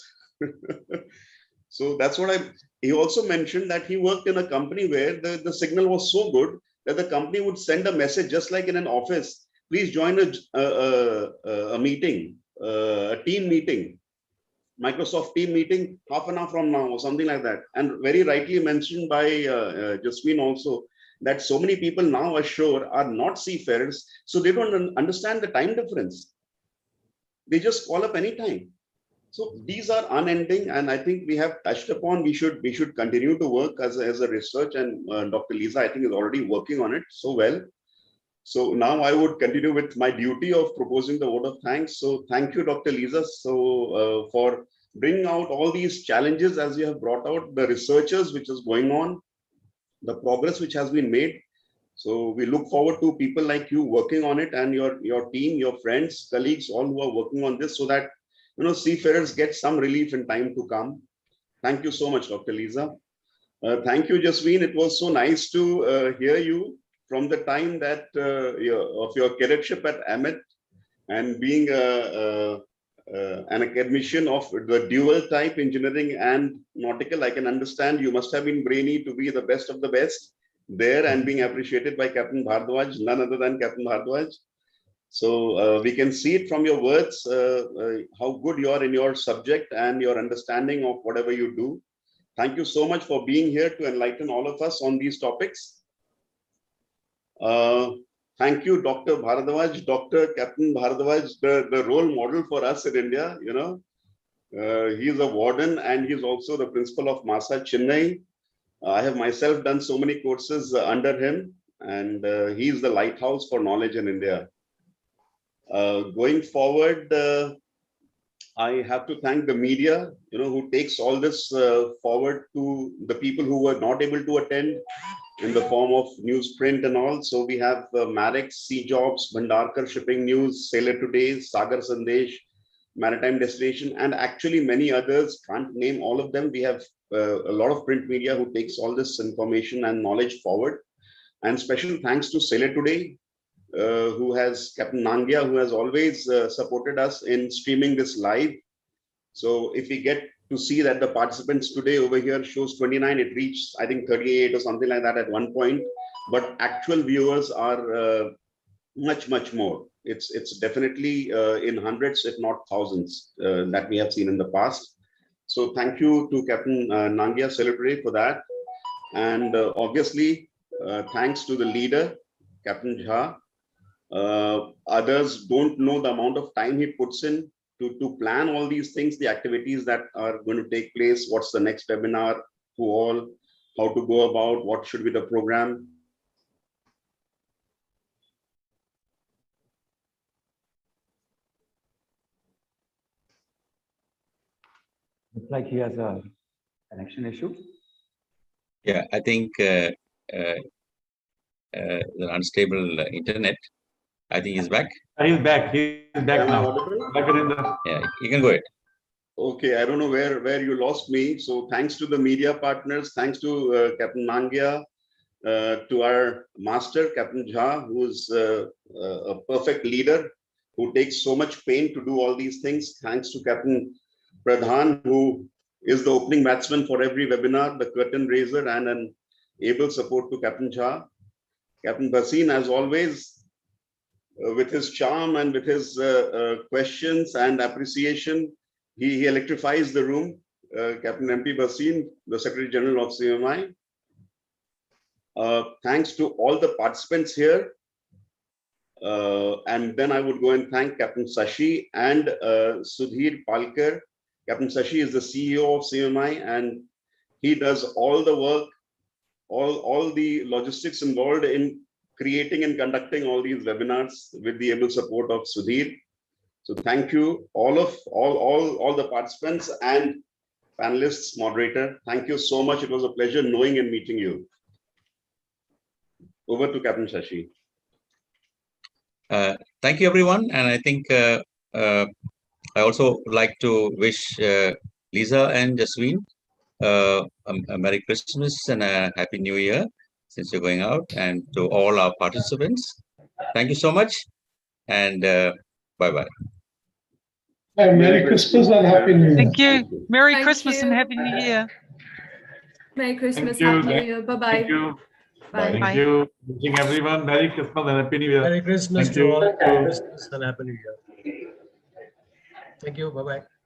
So that's what he also mentioned that he worked in a company where the signal was so good that the company would send a message just like in an office, please join a meeting, a team meeting, Microsoft team meeting half an hour from now or something like that. And very rightly mentioned by Jasween also, that so many people now ashore are not seafarers, so they don't understand the time difference. They just call up anytime. So these are unending, and I think we have touched upon. We should continue to work as a research, and Dr. Lisa, I think, is already working on it so well. So now I would continue with my duty of proposing the vote of thanks. So thank you, Dr. Lisa, so for bringing out all these challenges as you have brought out, the researchers which is going on, the progress which has been made. So we look forward to people like you working on it, and your team, your friends, colleagues, all who are working on this, so that seafarers get some relief in time to come. Thank you so much, Dr. Lisa. Thank you, Jasween. It was so nice to hear you from the time that of your cadetship at Amit and being an academician of the dual type engineering and nautical. I can understand you must have been brainy to be the best of the best there and being appreciated by Captain Bhardwaj, none other than Captain Bhardwaj. So we can see it from your words, how good you are in your subject and your understanding of whatever you do. Thank you so much for being here to enlighten all of us on these topics. Thank you, Dr. Bhardwaj, Dr. Captain Bhardwaj, the role model for us in India. He's a warden and he's also the principal of MASA Chennai. I have myself done so many courses under him, and he's the lighthouse for knowledge in India. Going forward, I have to thank the media, who takes all this forward to the people who were not able to attend in the form of newsprint and all. So we have Maersk, Sea Jobs, Bhandarkar Shipping News, Sailor Today, Sagar Sandesh, Maritime Destination, and actually many others. Can't name all of them. We have a lot of print media who takes all this information and knowledge forward. And special thanks to Sailor Today, who has Captain Nangia, who has always supported us in streaming this live. So if we get to see that the participants today over here shows 29, it reached, I think, 38 or something like that at one point. But actual viewers are much, much more. It's definitely in hundreds, if not thousands, that we have seen in the past. So thank you to Captain Nangia Celebrate for that. And obviously, thanks to the leader, Captain Jha. Others don't know the amount of time he puts in to plan all these things, the activities that are going to take place, what's the next webinar, who all, how to go about, what should be the program. Looks like he has a connection issue. Yeah, I think the unstable internet. I think he's back. He's back. He's back now. Back in the... Yeah, you can go ahead. Okay, I don't know where you lost me. So thanks to the media partners, thanks to Captain Nangia, to our master, Captain Jha, who's a perfect leader, who takes so much pain to do all these things. Thanks to Captain Pradhan, who is the opening batsman for every webinar, the curtain raiser, and an able support to Captain Jha. Captain Bhasin, as always, with his charm and with his questions and appreciation, he electrifies the room. Captain MP Bhasin, the Secretary General of CMI. Thanks to all the participants here. And then I would go and thank Captain Sashi and Sudhir Palkar. Captain Sashi is the CEO of CMI, and he does all the work, all the logistics involved in creating and conducting all these webinars with the able support of Sudhir. So thank you all the participants, and panelists, moderator, thank you so much. It was a pleasure knowing and meeting you. Over to Captain Shashi. Thank you, everyone. And I think I also like to wish Lisa and Jasween a Merry Christmas and a Happy New Year since you're going out, and to all our participants. Thank you so much, and bye-bye. Merry Christmas and Happy New Year. Thank you. Merry Thank Christmas and you. Happy New Year. Merry Christmas, you. Happy New Year. Bye-bye. Thank you. Bye. Thank Bye. you. Wishing everyone Merry Christmas and Happy New Year. Merry Christmas Thank to you. all. Merry Christmas and Happy New Year. Thank you. Bye-bye.